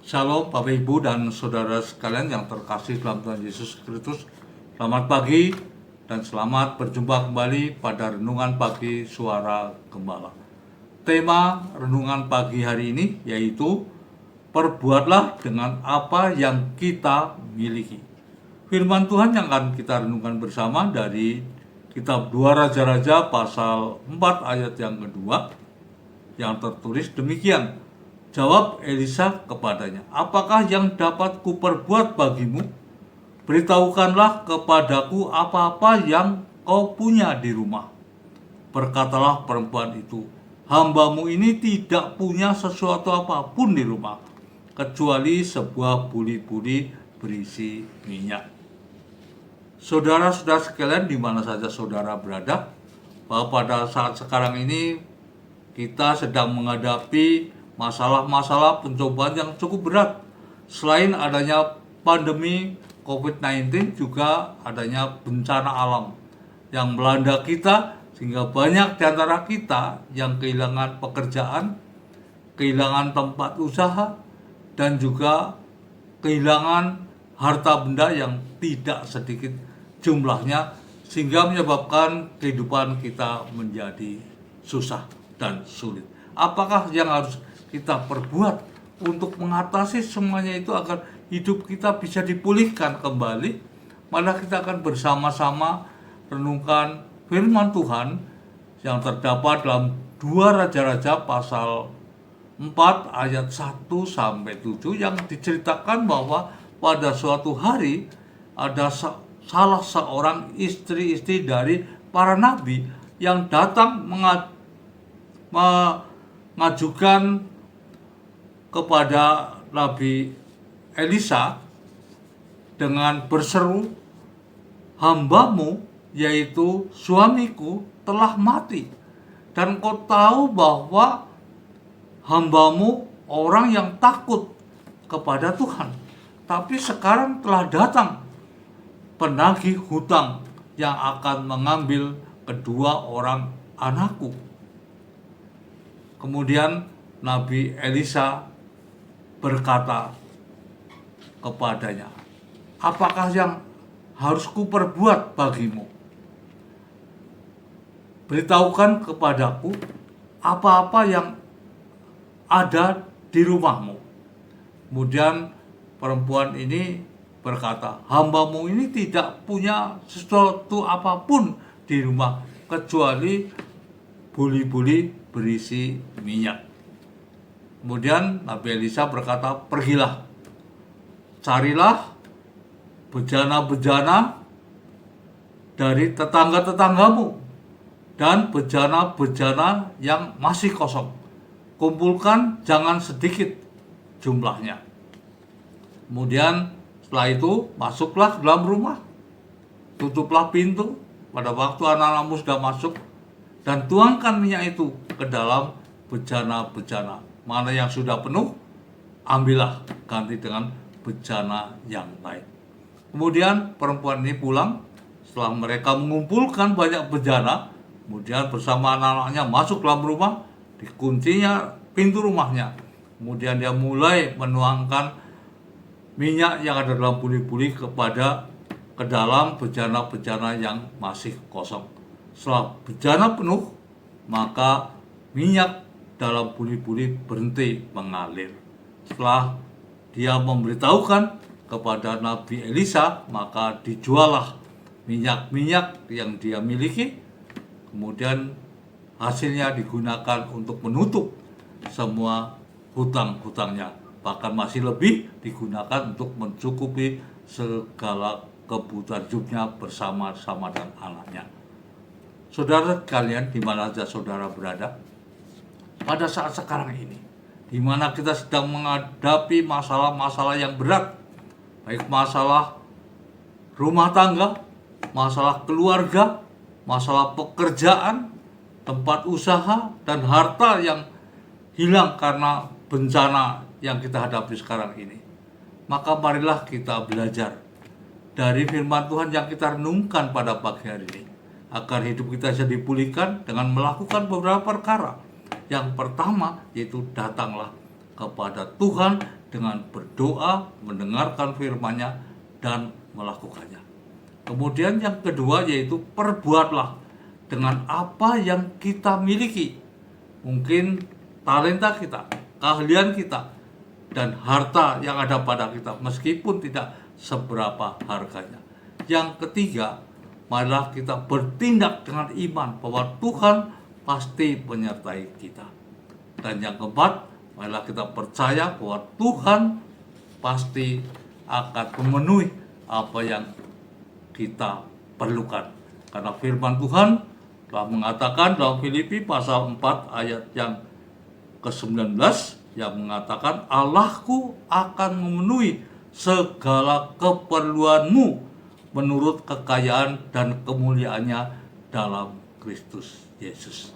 Shalom Bapak Ibu dan Saudara sekalian yang terkasih dalam Tuhan Yesus Kristus. Selamat pagi dan selamat berjumpa kembali pada Renungan Pagi Suara Gembala. Tema Renungan Pagi hari ini yaitu perbuatlah dengan apa yang kita miliki. Firman Tuhan yang akan kita renungkan bersama dari Kitab 2 Raja-Raja pasal 4 ayat yang kedua, yang tertulis demikian. Jawab Elisa kepadanya, apakah yang dapat kuperbuat bagimu? Beritahukanlah kepadaku apa-apa yang kau punya di rumah. Berkatalah perempuan itu, hambamu ini tidak punya sesuatu apapun di rumah, kecuali sebuah buli-buli berisi minyak. Saudara-saudara sekalian, di mana saja saudara berada, bahwa pada saat sekarang ini kita sedang menghadapi masalah-masalah pencobaan yang cukup berat. Selain adanya pandemi COVID-19, juga adanya bencana alam yang melanda kita, sehingga banyak di antara kita yang kehilangan pekerjaan, kehilangan tempat usaha, dan juga kehilangan harta benda yang tidak sedikit jumlahnya, sehingga menyebabkan kehidupan kita menjadi susah dan sulit. Apakah yang harus kita perbuat untuk mengatasi semuanya itu agar hidup kita bisa dipulihkan kembali? Malah kita akan bersama-sama renungkan firman Tuhan yang terdapat dalam 2 Raja-Raja pasal 4 ayat 1 sampai 7, yang diceritakan bahwa pada suatu hari ada salah seorang istri-istri dari para nabi yang datang mengajukan kepada Nabi Elisa dengan berseru, hambamu yaitu suamiku telah mati, dan kau tahu bahwa hambamu orang yang takut kepada Tuhan, tapi sekarang telah datang penagih hutang yang akan mengambil kedua orang anakku. Kemudian Nabi Elisa berkata kepadanya, apakah yang harus kuperbuat bagimu? Beritahukan kepadaku apa-apa yang ada di rumahmu. Kemudian perempuan ini berkata, hambamu ini tidak punya sesuatu apapun di rumah kecuali buli-buli berisi minyak. Kemudian Nabi Elisa berkata, pergilah, carilah bejana-bejana dari tetangga-tetanggamu dan bejana-bejana yang masih kosong. Kumpulkan, jangan sedikit jumlahnya. Kemudian setelah itu masuklah ke dalam rumah, tutuplah pintu pada waktu anak-anakmu sudah masuk, dan tuangkan minyak itu ke dalam bejana-bejana. Mana yang sudah penuh, ambillah, ganti dengan bejana yang lain. Kemudian perempuan ini pulang. Setelah mereka mengumpulkan banyak bejana, kemudian bersama anak-anaknya masuk dalam rumah, dikuncinya pintu rumahnya. Kemudian dia mulai menuangkan minyak yang ada dalam buli-buli ke dalam bejana-bejana yang masih kosong. Setelah bejana penuh, maka minyak dalam buli-buli berhenti mengalir. Setelah dia memberitahukan kepada Nabi Elisa, maka dijuallah minyak-minyak yang dia miliki. Kemudian hasilnya digunakan untuk menutup semua hutang-hutangnya. Bahkan masih lebih digunakan untuk mencukupi segala kebutuhan hidupnya bersama-sama dengan anaknya. Saudara sekalian, di mana saja saudara berada, pada saat sekarang ini, di mana kita sedang menghadapi masalah-masalah yang berat, baik masalah rumah tangga, masalah keluarga, masalah pekerjaan, tempat usaha, dan harta yang hilang karena bencana yang kita hadapi sekarang ini. Maka marilah kita belajar dari firman Tuhan yang kita renungkan pada pagi hari ini, agar hidup kita bisa dipulihkan dengan melakukan beberapa perkara. Yang pertama yaitu datanglah kepada Tuhan dengan berdoa, mendengarkan firman-Nya, dan melakukannya. Kemudian yang kedua yaitu perbuatlah dengan apa yang kita miliki. Mungkin talenta kita, keahlian kita, dan harta yang ada pada kita, meskipun tidak seberapa harganya. Yang ketiga, marilah kita bertindak dengan iman bahwa Tuhan pasti menyertai kita. Dan yang keempat, marilah kita percaya bahwa Tuhan pasti akan memenuhi apa yang kita perlukan. Karena firman Tuhan telah mengatakan dalam Filipi pasal 4 ayat yang ke-19 yang mengatakan, Allahku akan memenuhi segala keperluanmu menurut kekayaan dan kemuliaannya dalam Kristus Yesus.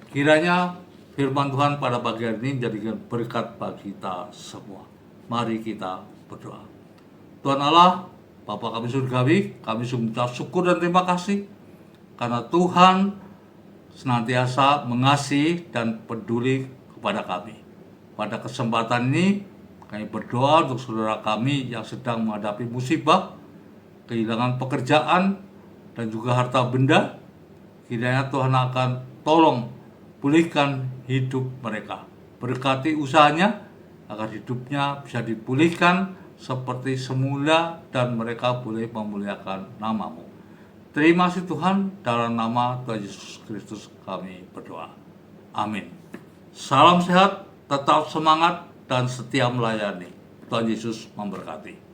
Kiranya firman Tuhan pada bagian ini jadikan berkat bagi kita semua. Mari kita berdoa. Tuhan Allah, Bapa kami surgawi, kami mengucap syukur dan terima kasih karena Tuhan senantiasa mengasihi dan peduli kepada kami. Pada kesempatan ini kami berdoa untuk saudara kami yang sedang menghadapi musibah, kehilangan pekerjaan, dan juga harta benda. Kiranya Tuhan akan tolong pulihkan hidup mereka. Berkati usahanya agar hidupnya bisa dipulihkan seperti semula dan mereka boleh memuliakan nama-Mu. Terima kasih Tuhan, dalam nama Tuhan Yesus Kristus kami berdoa. Amin. Salam sehat, tetap semangat, dan setia melayani. Tuhan Yesus memberkati.